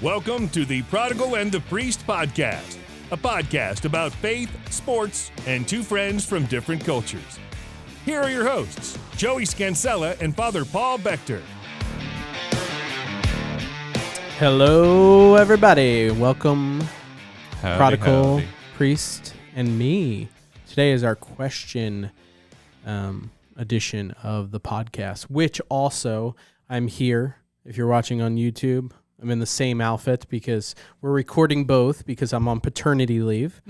Welcome to the Prodigal and the Priest podcast, a podcast about faith, sports, and two friends from different cultures. Here are your hosts, Joey Scansella and Father Paul Bechter. Hello, everybody. Welcome, Howdy, Prodigal, howdy. Priest, and me. Today is our question edition of the podcast, which also I'm here. If you're watching on YouTube, I'm in the same outfit because we're recording both because I'm on paternity leave,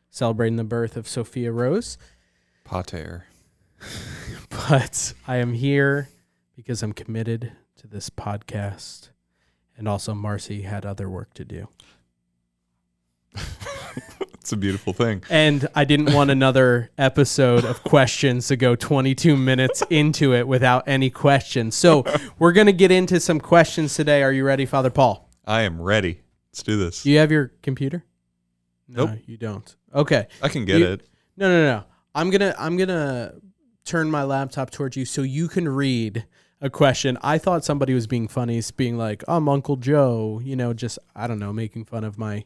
celebrating the birth of Sophia Rose. Pater. But I am here because I'm committed to this podcast. And also Marcy had other work to do. It's a beautiful thing. And I didn't want another episode of questions to go 22 minutes into it without any questions. So we're going to get into some questions today. Are you ready, Father Paul? I am ready. Let's do this. Do you have your computer? No, Nope. you don't. Okay. I can get it. No. I'm gonna turn my laptop towards you so you can read a question. I thought somebody was being funny, being like, I'm Uncle Joe, just, I don't know, making fun of my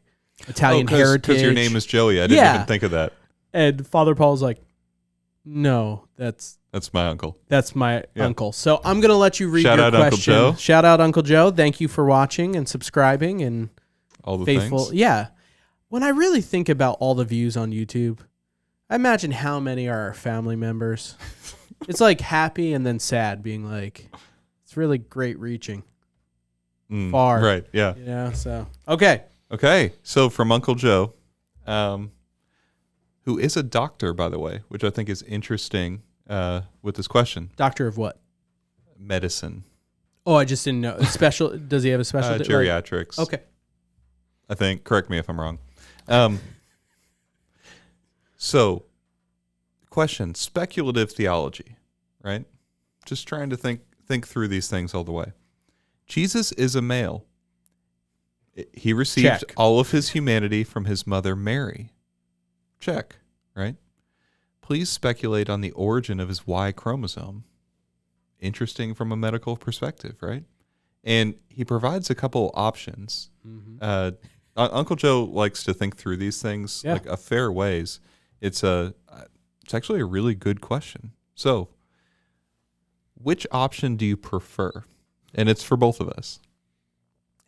Italian heritage. Because your name is Joey. I didn't even think of that. And Father Paul's like, no, that's my uncle. That's my uncle. So I'm going to let you read Shout your out question. Uncle Joe. Shout out Uncle Joe. Thank you for watching and subscribing and All the faithful. things. Yeah. When I really think about all the views on YouTube, I imagine how many are our family members. It's like happy and then sad, being like, it's really great reaching far. Right, yeah. Yeah, so, okay. Okay, so from Uncle Joe, who is a doctor, by the way, which I think is interesting with this question. Doctor of what? Medicine. Oh, I just didn't know. Special? Does he have a special? Geriatrics. Okay. I think. Correct me if I'm wrong. So, question, speculative theology, right? Just trying to think through these things all the way. Jesus is a male. He received Check. all of his humanity from his mother Mary. Check, right? Please speculate on the origin of his Y chromosome. Interesting from a medical perspective, right? And he provides a couple options. Uncle Joe likes to think through these things like a fair ways. It's actually a really good question. So, which option do you prefer? And it's for both of us.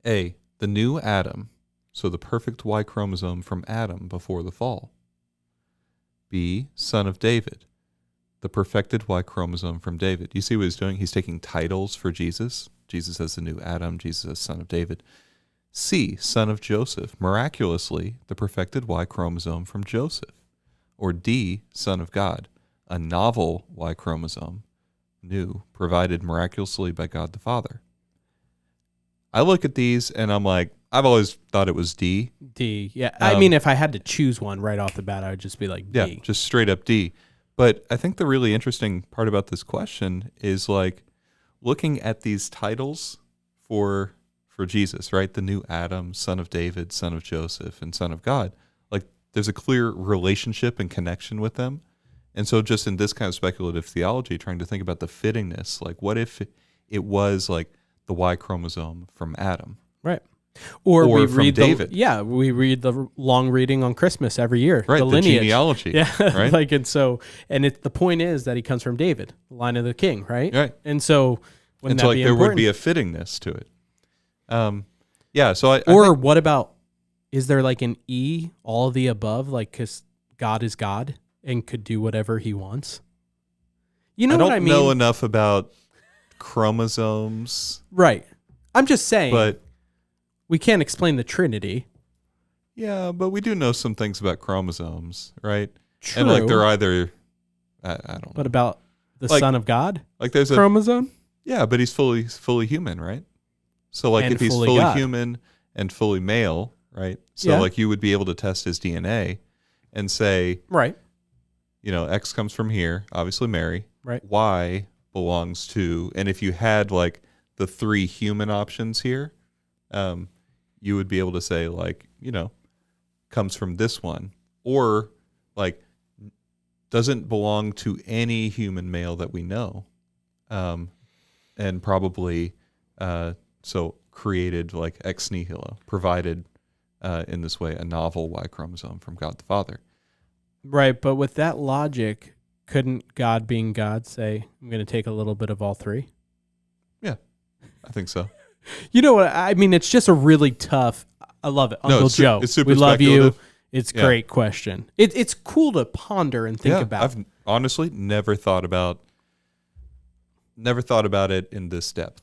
A, the new Adam, so the perfect Y chromosome from Adam before the fall. B, son of David, the perfected Y chromosome from David. You see what he's doing? He's taking titles for Jesus. Jesus as the new Adam, Jesus as son of David. C, son of Joseph, miraculously the perfected Y chromosome from Joseph. Or D, son of God, a novel Y chromosome, new, provided miraculously by God the Father. I look at these and I'm like, I've always thought it was D. D, yeah. I mean, if I had to choose one right off the bat, I would just be like D. Yeah, just straight up D. But I think the really interesting part about this question is like looking at these titles for Jesus, right? The new Adam, son of David, son of Joseph, and son of God. Like there's a clear relationship and connection with them. And so just in this kind of speculative theology, trying to think about the fittingness, like what if it was like the Y chromosome from Adam? Right. Or we from read David. we read the long reading on Christmas every year. Right, the the lineage. genealogy. Yeah. Right? The point is that he comes from David, the line of the king, right? Right. And so wouldn't And so that like be there important? would be a fittingness to it. So I Or think, what about, is there like an E, all of the above, like because God is God and could do whatever he wants? You know I what don't I mean? know enough about chromosomes, Right. I'm just saying, but we can't explain the Trinity. yeah, but we do know some things about chromosomes, right? True. And like they're either I don't know. What about the Like- Son of God Like there's chromosome? yeah, but he's fully human, right? So like And if he's fully fully God. human and fully male, right? So Yeah. like you would be able to test his DNA and say, Right. X comes from here, obviously Mary. Right. Y belongs to, and if you had like the three human options here, you would be able to say like, comes from this one, or like doesn't belong to any human male that we know, and probably so created like ex nihilo, provided in this way a novel Y chromosome from God the Father. Right, but with that logic, couldn't God being God say, I'm going to take a little bit of all three? Yeah, I think so. You know what? I mean, it's just a really tough. I love it. Uncle Joe, it's super we love you. speculative. It's a great question. It's cool to ponder and think about. I've honestly never thought about it in this depth.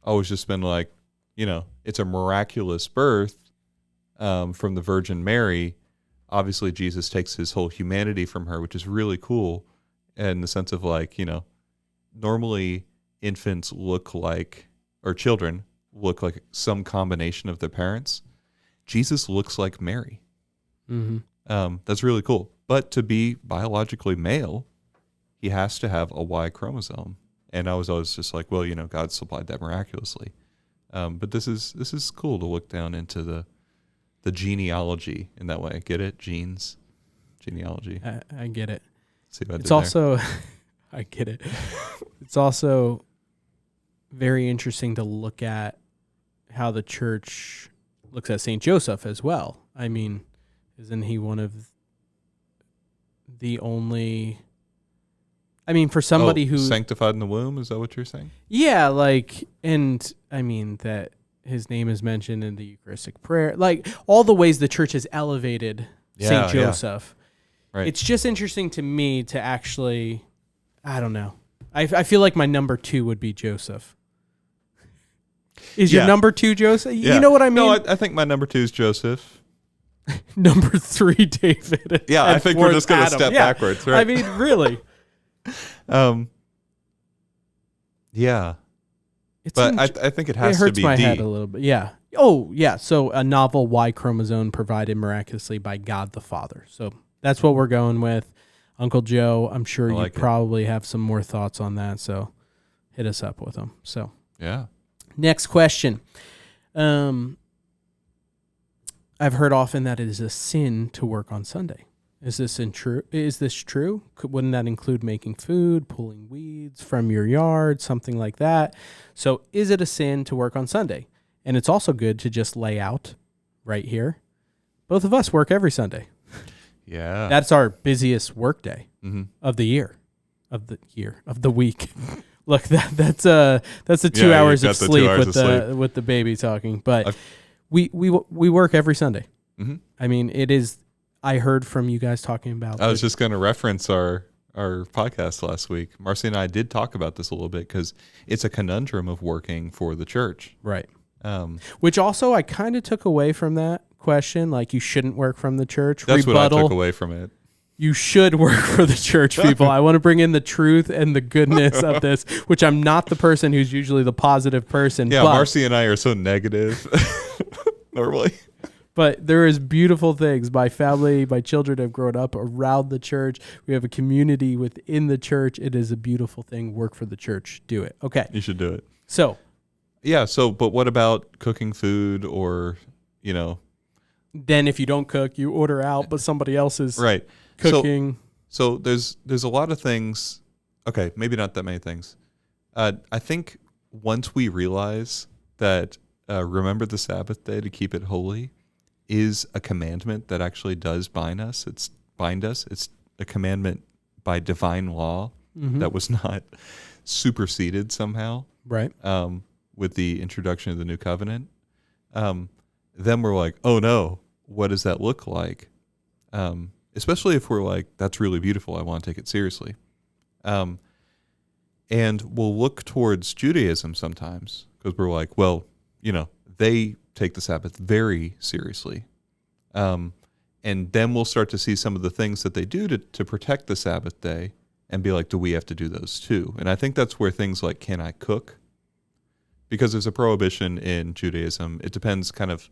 Always just been like, it's a miraculous birth from the Virgin Mary. Obviously, Jesus takes his whole humanity from her, which is really cool in the sense of like, normally infants look like, or children look like some combination of their parents. Jesus looks like Mary. Mm-hmm. That's really cool. But to be biologically male, he has to have a Y chromosome. And I was always just like, well, God supplied that miraculously. But this is cool to look down into the genealogy in that way. Get it? Genealogy. I get it. See what I did It's also, I get it. It's also very interesting to look at how the church looks at Saint Joseph as well. I mean, isn't he one of the only? I mean, for somebody who sanctified in the womb, is that what you're saying? Yeah, and I mean that his name is mentioned in the Eucharistic prayer, like all the ways the church has elevated Saint Joseph. Yeah. Right. It's just interesting to me to actually, I don't know. I feel like my number 2 would be Joseph. Is your number 2 Joseph? Yeah. You know what I mean? No, I think my number 2 is Joseph. Number 3, David. Yeah, I think we're just going to step backwards, right? I mean, really. Yeah. But I think it has to be D. It hurts my D. head a little bit. Yeah. Oh, yeah. So a novel Y chromosome provided miraculously by God the Father. So that's what we're going with. Uncle Joe, I'm sure you probably have some more thoughts on that. So hit us up with them. So yeah. Next question. I've heard often that it is a sin to work on Sunday. Is this true? Wouldn't that include making food, pulling weeds from your yard, something like that? So is it a sin to work on Sunday? And it's also good to just lay out right here. Both of us work every Sunday. Yeah. That's our busiest work day mm-hmm. of the week. Look, that's a 2 hours of sleep with the baby talking. But we work every Sunday. Mm-hmm. I mean, it is. I heard from you guys talking about. I was just going to reference our podcast last week. Marcy and I did talk about this a little bit because it's a conundrum of working for the church, right? Which also I kind of took away from that question. Like, you shouldn't work from the church. That's Rebuttal, what I took away from it. You should work for the church, people. I want to bring in the truth and the goodness of this, which I'm not the person who's usually the positive person. Yeah, Marcy and I are so negative normally. But there is beautiful things. My family, my children have grown up around the church. We have a community within the church. It is a beautiful thing. Work for the church. Do it. Okay. You should do it. So. Yeah. So, but what about cooking food or, Then if you don't cook, you order out, but somebody else is cooking. So there's a lot of things. Okay. Maybe not that many things. I think once we realize that remember the Sabbath day to keep it holy is a commandment that actually does bind us. It's a commandment by divine law that was not superseded somehow. Right. With the introduction of the new covenant. Then we're like, oh no, what does that look like? Especially if we're like, that's really beautiful. I want to take it seriously. And we'll look towards Judaism sometimes because we're like, well, they take the Sabbath very seriously. And then we'll start to see some of the things that they do to protect the Sabbath day and be like, do we have to do those too? And I think that's where things like, can I cook? Because there's a prohibition in Judaism. It depends kind of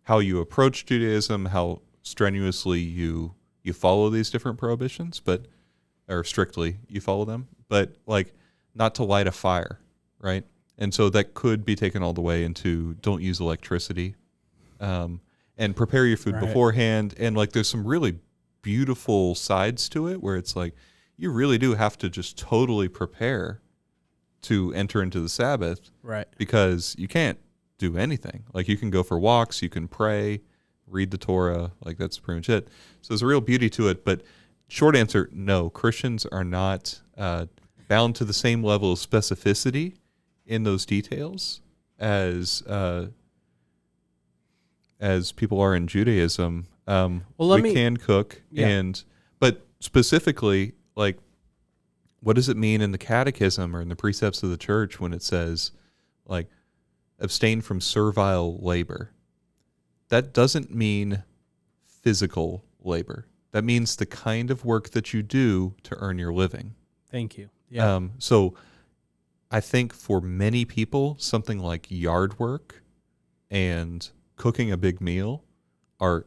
how you approach Judaism, how strenuously you follow these different prohibitions, or strictly you follow them, but like not to light a fire, right? And so that could be taken all the way into don't use electricity, and prepare your food beforehand. And like there's some really beautiful sides to it where it's like you really do have to just totally prepare to enter into the Sabbath, right? Because you can't do anything. Like you can go for walks, you can pray, read the Torah, like that's pretty much it. So there's a real beauty to it. But short answer, no, Christians are not bound to the same level of specificity in those details as people are in Judaism. We can cook, but specifically, like, what does it mean in the Catechism or in the precepts of the church when it says, like, abstain from servile labor? That doesn't mean physical labor. That means the kind of work that you do to earn your living. Thank you. Yeah. So I think for many people, something like yard work and cooking a big meal are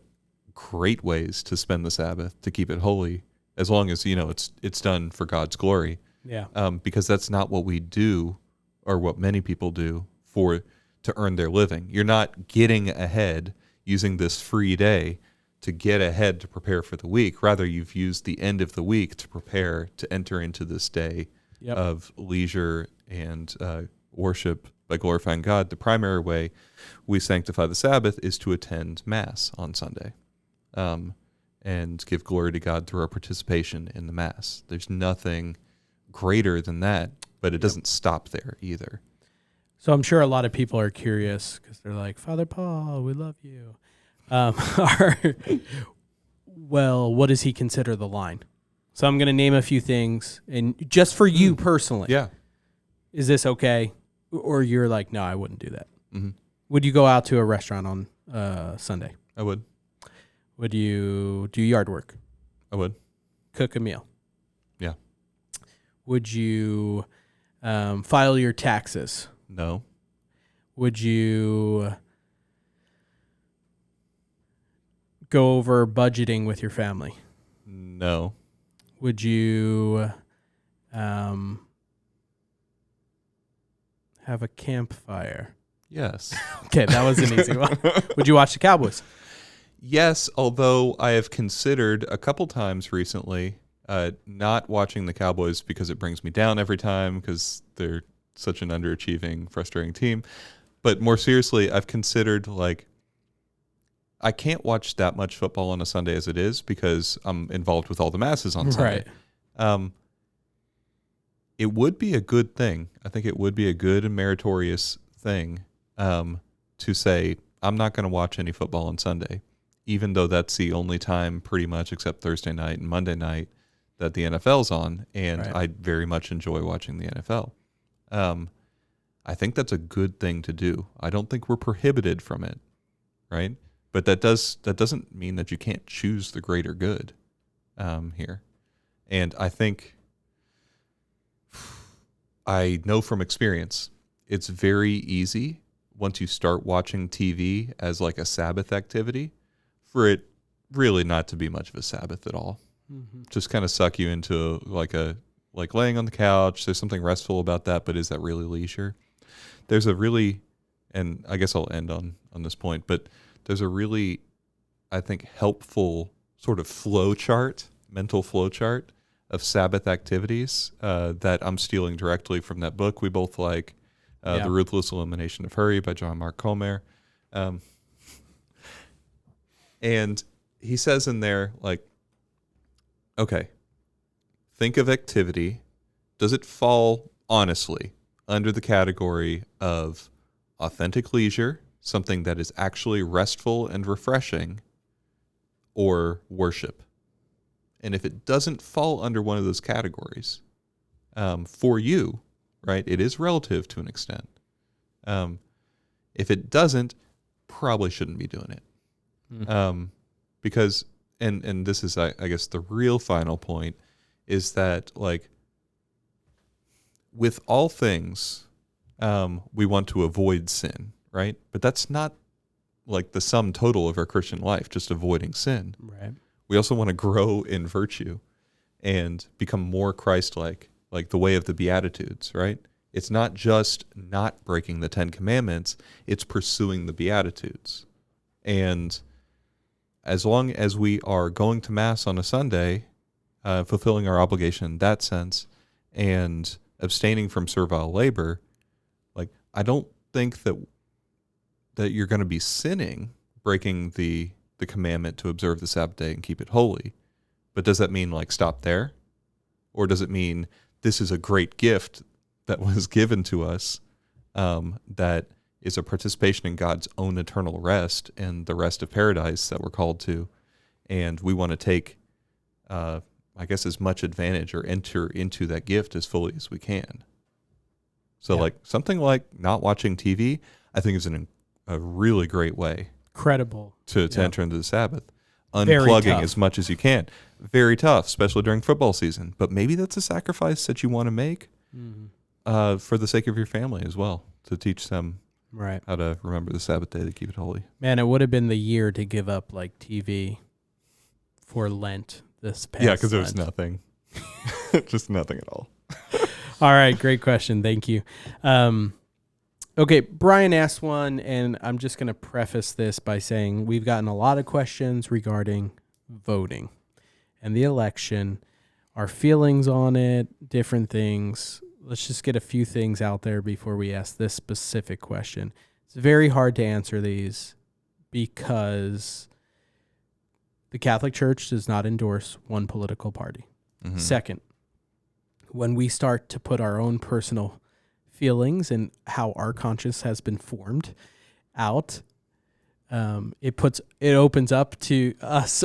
great ways to spend the Sabbath, to keep it holy, as long as, it's done for God's glory. Yeah. Because that's not what we do, or what many people do to earn their living. You're not getting ahead using this free day to get ahead to prepare for the week. Rather, you've used the end of the week to prepare to enter into this day of leisure and worship by glorifying God. The primary way we sanctify the Sabbath is to attend Mass on Sunday and give glory to God through our participation in the Mass. There's nothing greater than that, but it doesn't stop there either. So I'm sure a lot of people are curious because they're like, Father Paul, we love you. Well, what does he consider the line? So I'm going to name a few things, and just for you personally. Yeah. Is this okay? Or you're like, no, I wouldn't do that. Mm-hmm. Would you go out to a restaurant on Sunday? I would. Would you do yard work? I would. Cook a meal? Yeah. Would you file your taxes? No. Would you go over budgeting with your family? No. Would you have a campfire? Yes. Okay, that was an easy one. Would you watch the Cowboys? Yes, although I have considered a couple times recently not watching the Cowboys because it brings me down every time because they're such an underachieving, frustrating team. But more seriously, I've considered, like, I can't watch that much football on a Sunday as it is because I'm involved with all the masses on Sunday. Right. It would be a good thing. I think it would be a good and meritorious thing to say, I'm not going to watch any football on Sunday, even though that's the only time pretty much except Thursday night and Monday night that the NFL's on, and Right. I very much enjoy watching the NFL. I think that's a good thing to do. I don't think we're prohibited from it, right? But that doesn't mean that you can't choose the greater good here. And I think I know from experience, it's very easy once you start watching TV as like a Sabbath activity for it really not to be much of a Sabbath at all. Mm-hmm. Just kind of suck you into like laying on the couch. There's something restful about that, but is that really leisure? There's a really, and I guess I'll end on this point, but there's a really, I think, helpful sort of mental flow chart of Sabbath activities that I'm stealing directly from that book we both like, The Ruthless Elimination of Hurry by John Mark Comer. And he says in there, like, okay, think of activity. Does it fall, honestly, under the category of authentic leisure, something that is actually restful and refreshing, or worship? And if it doesn't fall under one of those categories, for you, right, it is relative to an extent. If it doesn't, probably shouldn't be doing it. Mm-hmm. Because, and this is, I guess, the real final point, is that, like, with all things, we want to avoid sin, right? But that's not like the sum total of our Christian life, just avoiding sin. Right. We also want to grow in virtue and become more Christ-like, like the way of the Beatitudes, right? It's not just not breaking the 10 Commandments, it's pursuing the Beatitudes. And as long as we are going to Mass on a Sunday, fulfilling our obligation in that sense, and abstaining from servile labor, like, I don't think that that you're going to be sinning, breaking the commandment to observe the Sabbath day and keep it holy. But does that mean like stop there? Or does it mean this is a great gift that was given to us that is a participation in God's own eternal rest and the rest of paradise that we're called to, and we want to take, I guess, as much advantage or enter into that gift as fully as we can. So like something like not watching TV, I think is a really great way. Credible. To enter into the Sabbath. Very Unplugging tough. as much as you can. Very tough, especially during football season. But maybe that's a sacrifice that you want to make for the sake of your family as well, to teach them how to remember the Sabbath day to keep it holy. Man, it would have been the year to give up like TV for Lent this past Yeah, because there was Lent. nothing. Just nothing at all. All right, great question. Thank you. Okay, Brian asked one, and I'm just going to preface this by saying we've gotten a lot of questions regarding voting and the election, our feelings on it, different things. Let's just get a few things out there before we ask this specific question. It's very hard to answer these because the Catholic Church does not endorse one political party. Mm-hmm. Second, when we start to put our own personal feelings and how our conscience has been formed out, it opens up to us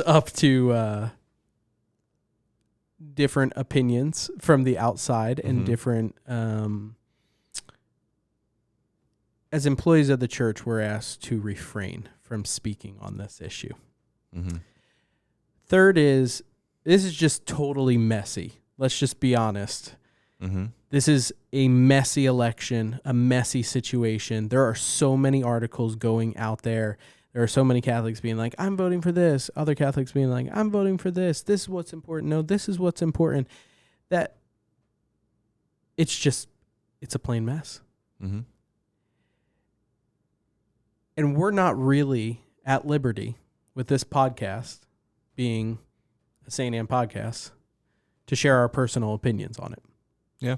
different opinions from the outside and different as employees of the church, we're asked to refrain from speaking on this issue. Third is, this is just totally messy. Let's just be honest. This is a messy election, a messy situation. There are so many articles going out there. There are so many Catholics being like, I'm voting for this. Other Catholics being like, I'm voting for this. This is what's important. No, this is what's important. That it's a plain mess. And we're not really at liberty with this podcast being a St. Anne podcast to share our personal opinions on it. Yeah.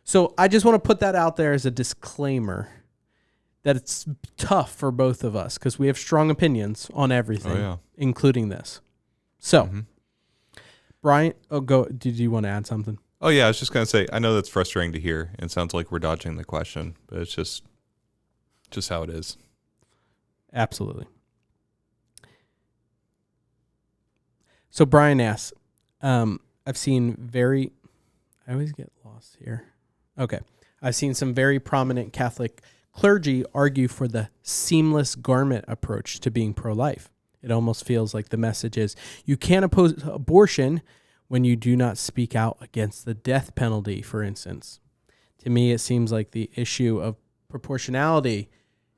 So I just want to put that out there as a disclaimer that it's tough for both of us because we have strong opinions on everything, including this. So, Brian, go. Did you want to add something? Oh, yeah. I was just going to say, I know that's frustrating to hear. It sounds like we're dodging the question, but it's just how it is. Absolutely. So Brian asks, I've seen I always get lost here. Okay. I've seen some very prominent Catholic clergy argue for the seamless garment approach to being pro-life. It almost feels like the message is you can't oppose abortion when you do not speak out against the death penalty, for instance. To me, it seems like the issue of proportionality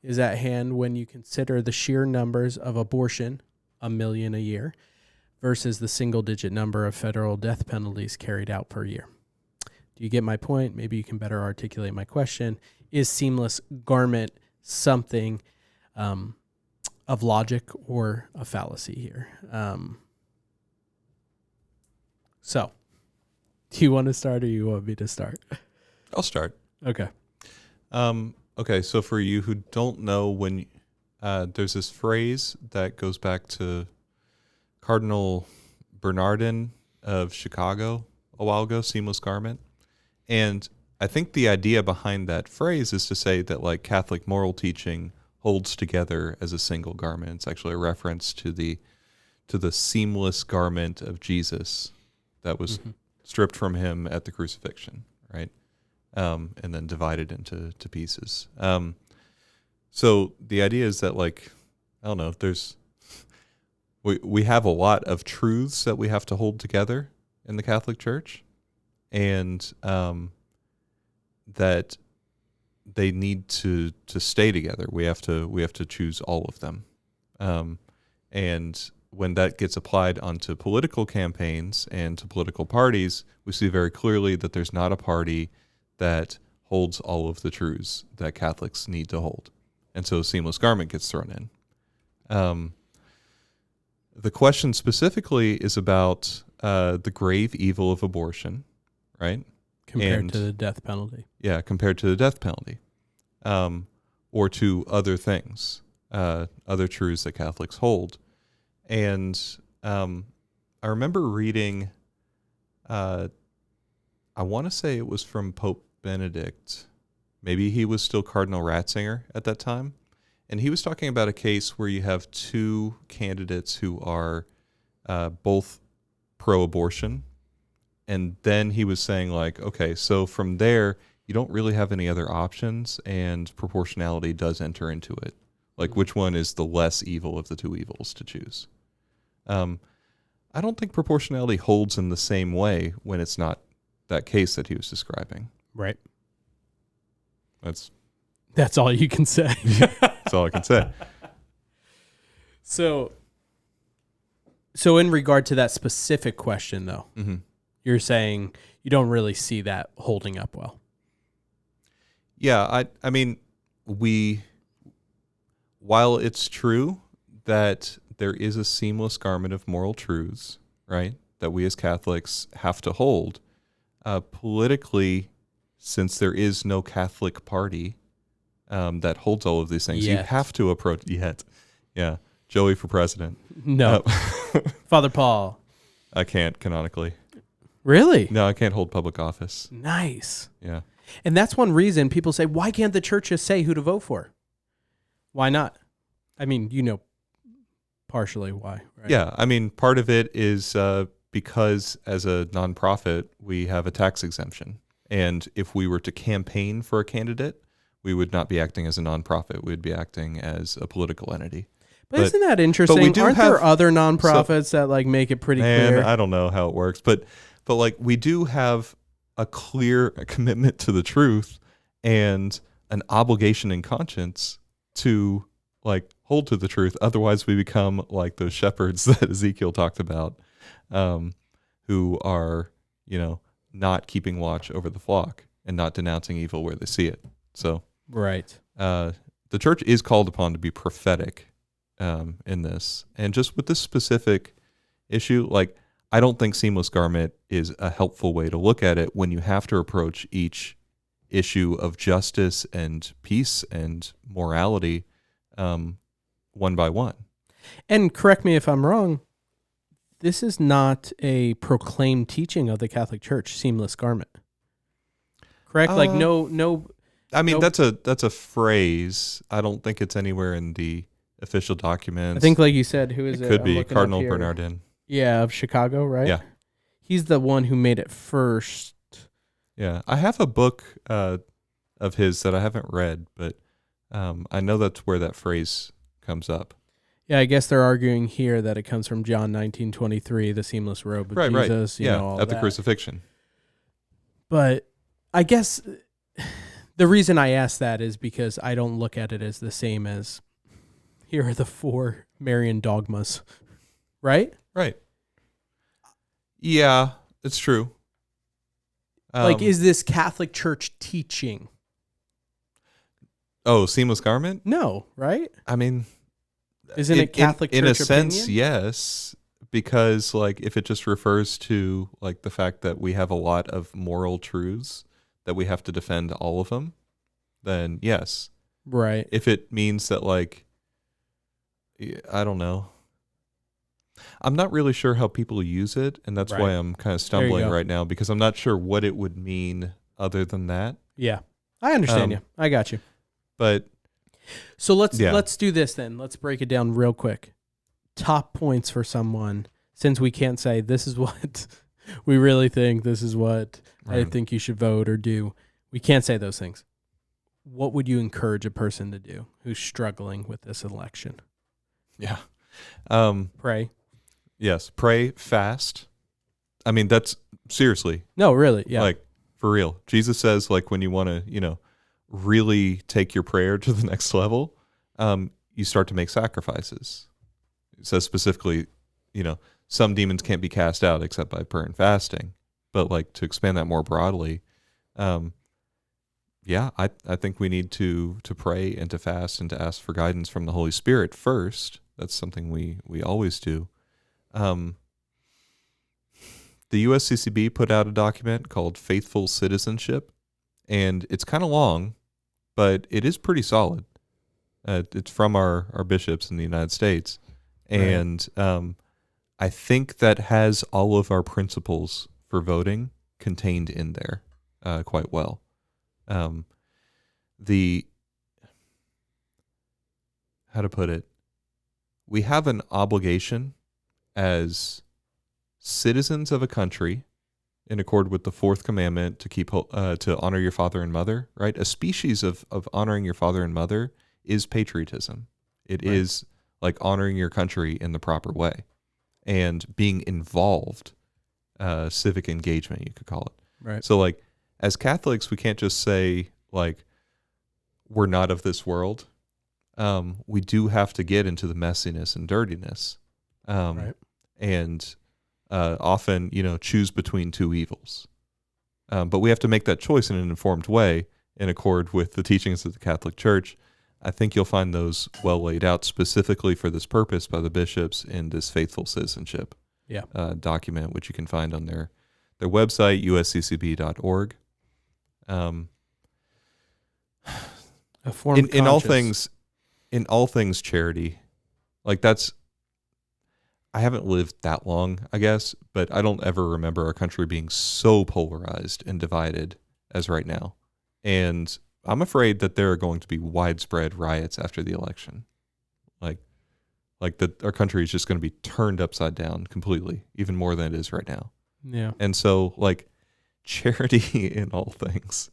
is at hand when you consider the sheer numbers of abortion, 1 million a year, versus the single-digit number of federal death penalties carried out per year. Do you get my point? Maybe you can better articulate my question. Is seamless garment something of logic or a fallacy here? So, do you want to start or you want me to start? I'll start. Okay. Okay, so for you who don't know, when there's this phrase that goes back to Cardinal Bernardin of Chicago a while ago, seamless garment. And I think the idea behind that phrase is to say that like Catholic moral teaching holds together as a single garment. It's actually a reference to the seamless garment of Jesus that was stripped from him at the crucifixion, right? And then divided into pieces. So the idea is that like, I don't know, we have a lot of truths that we have to hold together in the Catholic Church, and that they need to stay together. We have to choose all of them, and when that gets applied onto political campaigns and to political parties, we see very clearly that there's not a party that holds all of the truths that Catholics need to hold, and so a seamless garment gets thrown in. The question specifically is about the grave evil of abortion, right? Compared to the death penalty. Yeah, compared to the death penalty. or to other things, other truths that Catholics hold. And I remember reading, I want to say it was from Pope Benedict. Maybe he was still Cardinal Ratzinger at that time. And he was talking about a case where you have two candidates who are both pro-abortion. And then he was saying, like, okay, so from there, you don't really have any other options, and proportionality does enter into it. Like, which one is the less evil of the two evils to choose? I don't think proportionality holds in the same way when it's not that case that he was describing. Right. That's all you can say. That's all I can say. So in regard to that specific question, though, Mm-hmm. you're saying you don't really see that holding up well. Yeah, I mean, while it's true that there is a seamless garment of moral truths, right, that we as Catholics have to hold, politically, since there is no Catholic party that holds all of these things, you have to approach yet. Yeah, Joey for president. No, Father Paul. I can't canonically. Really? No, I can't hold public office. Nice. Yeah. And that's one reason people say, why can't the church just say who to vote for? Why not? I mean, partially why, right? Yeah, I mean, part of it is because as a nonprofit, we have a tax exemption. And if we were to campaign for a candidate, we would not be acting as a nonprofit. We'd be acting as a political entity. But isn't that interesting? we do Aren't have- there other nonprofits that like make it pretty clear? I don't know how it works, but like we do have a clear commitment to the truth and an obligation in conscience to like hold to the truth. Otherwise we become like those shepherds that Ezekiel talked about, who are, not keeping watch over the flock and not denouncing evil where they see it. So right. The church is called upon to be prophetic in this. And just with this specific issue, like, I don't think seamless garment is a helpful way to look at it when you have to approach each issue of justice and peace and morality one by one. And correct me if I'm wrong, this is not a proclaimed teaching of the Catholic Church, seamless garment. Correct? Like no. I mean, that's a phrase. I don't think it's anywhere in the official documents. I think, like you said, who is it? Could I'm be looking Cardinal up here. Bernardin. Yeah, of Chicago, right? Yeah. He's the one who made it first. Yeah. I have a book of his that I haven't read, but I know that's where that phrase comes up. Yeah, I guess they're arguing here that it comes from John 19:23, the seamless robe of Jesus. Right. Yeah, all at the that. crucifixion. But I guess the reason I ask that is because I don't look at it as the same as here are the 4 Marian dogmas, right? Right. Yeah, it's true. Like, is this Catholic Church teaching? Oh, seamless garment? No, right? I mean, Isn't it Catholic Church in a sense, opinion? yes, because like if it just refers to like the fact that we have a lot of moral truths that we have to defend all of them, then yes. Right. If it means that like, I don't know. I'm not really sure how people use it, and that's Right. why I'm kind of There you stumbling go. right now because I'm not sure what it would mean other than that. Yeah. I understand you. I got you. But So let's Yeah. do this then. Let's break it down real quick. Top points for someone, since we can't say this is what we really think, this is what I Right. think you should vote or do. We can't say those things. What would you encourage a person to do who's struggling with this election? yeah. Pray. Yes, pray, fast. I mean, that's seriously, No, really. Yeah. like for real. Jesus says like when you want to, really take your prayer to the next level, you start to make sacrifices. It says specifically, some demons can't be cast out except by prayer and fasting. But like to expand that more broadly, yeah, I think we need to pray and to fast and to ask for guidance from the Holy Spirit first. That's something we always do. The USCCB put out a document called Faithful Citizenship, and it's kind of long, but it is pretty solid. It's from our bishops in the United States. Right. And I think that has all of our principles for voting contained in there quite well. How to put it? We have an obligation as citizens of a country, in accord with the fourth commandment, to keep to honor your father and mother. Right, a species of honoring your father and mother is patriotism. It Right. is like honoring your country in the proper way and being involved, civic engagement, you could call it. Right. So, like, as Catholics, we can't just say like we're not of this world. We do have to get into the messiness and dirtiness, Right. and often, choose between two evils. But we have to make that choice in an informed way, in accord with the teachings of the Catholic Church. I think you'll find those well laid out specifically for this purpose by the bishops in this Faithful Citizenship Yeah. document, which you can find on their website, usccb.org. A formed In all conscience. things, charity, like that's. I haven't lived that long, I guess, but I don't ever remember our country being so polarized and divided as right now. And I'm afraid that there are going to be widespread riots after the election. Like that our country is just going to be turned upside down completely, even more than it is right now. Yeah. And so, like, charity in all things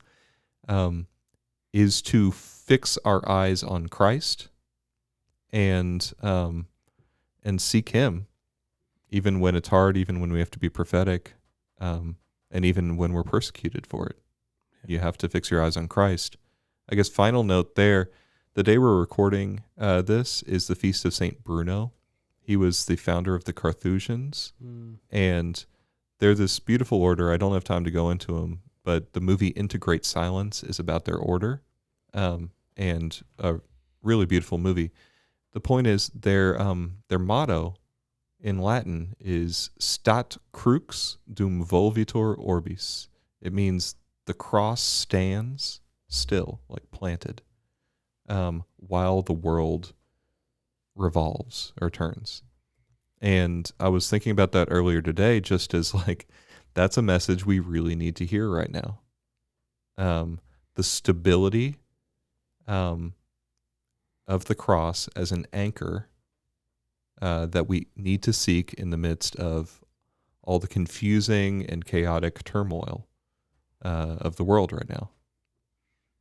is to fix our eyes on Christ and seek Him, even when it's hard, even when we have to be prophetic, and even when we're persecuted for it. You have to fix your eyes on Christ. I guess final note there, the day we're recording this is the feast of Saint Bruno. He was the founder of the Carthusians, and they're this beautiful order. I don't have time to go into them, but the movie Into Great Silence is about their order, and a really beautiful movie. The point is their motto in Latin is Stat crux dum volvitur orbis. It means the cross stands still, like planted, while the world revolves or turns. And I was thinking about that earlier today, just as like that's a message we really need to hear right now. The stability of the cross as an anchor that we need to seek in the midst of all the confusing and chaotic turmoil of the world right now.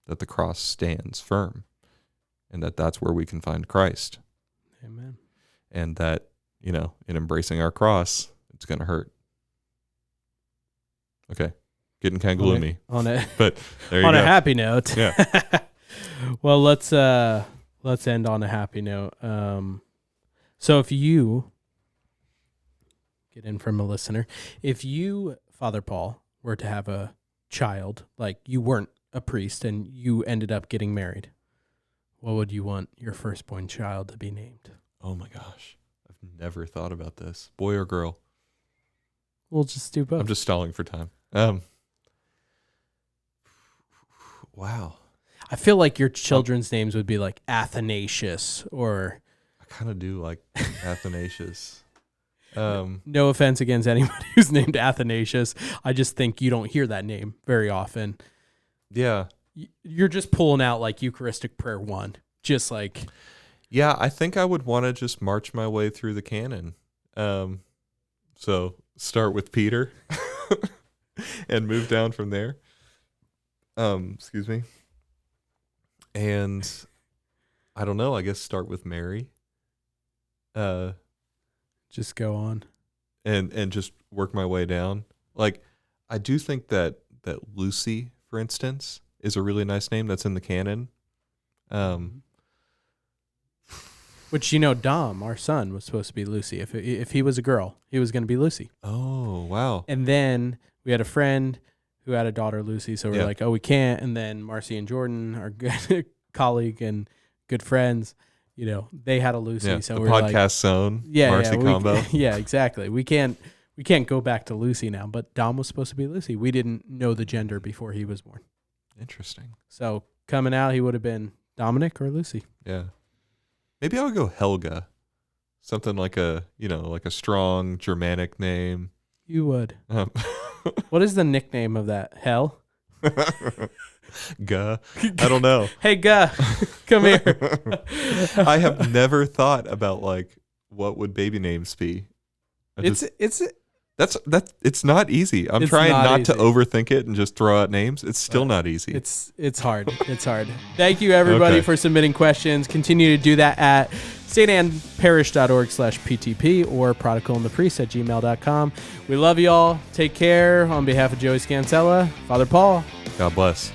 That the cross stands firm, and that's where we can find Christ. Amen. And that, in embracing our cross, it's going to hurt. Okay, getting kind of gloomy. But there you on go. a happy note. Yeah. Well, let's end on a happy note. So if you get in from a listener, if you, Father Paul, were to have a child, like you weren't a priest and you ended up getting married, what would you want your firstborn child to be named? Oh my gosh, I've never thought about this. Boy or girl? We'll just do both. I'm just stalling for time. Wow. I feel like your children's names would be like Athanasius or... I kind of do like Athanasius. No offense against anybody who's named Athanasius. I just think you don't hear that name very often. Yeah. You're just pulling out like Eucharistic Prayer 1. Just like... Yeah, I think I would want to just march my way through the canon. So start with Peter and move down from there. Excuse me. And I don't know, I guess start with Mary. Just go on. And just work my way down. Like, I do think that Lucy, for instance, is a really nice name that's in the canon. Which, Dom, our son, was supposed to be Lucy. If he was a girl, he was going to be Lucy. Oh, wow. And then we had a friend who had a daughter, Lucy, so we're like, oh, we can't. And then Marcy and Jordan, our good colleague and good friends, they had a Lucy. Yeah, so the we're podcast like, zone, Marcy combo. Yeah, exactly. We can't go back to Lucy now, but Dom was supposed to be Lucy. We didn't know the gender before he was born. Interesting. So coming out, he would have been Dominic or Lucy. Yeah. Maybe I would go Helga. Something like a strong Germanic name. You would. What is the nickname of that? Hell? Guh. I don't know. Hey, Guh, come here. I have never thought about like what would baby names be. It's not easy. I'm trying not to overthink it and just throw out names. It's still not easy. It's hard. It's hard. Thank you everybody for submitting questions. Continue to do that at stannparish.org/PTP or prodigalthepriest@gmail.com. We love you all. Take care. On behalf of Joey Scansella, Father Paul. God bless.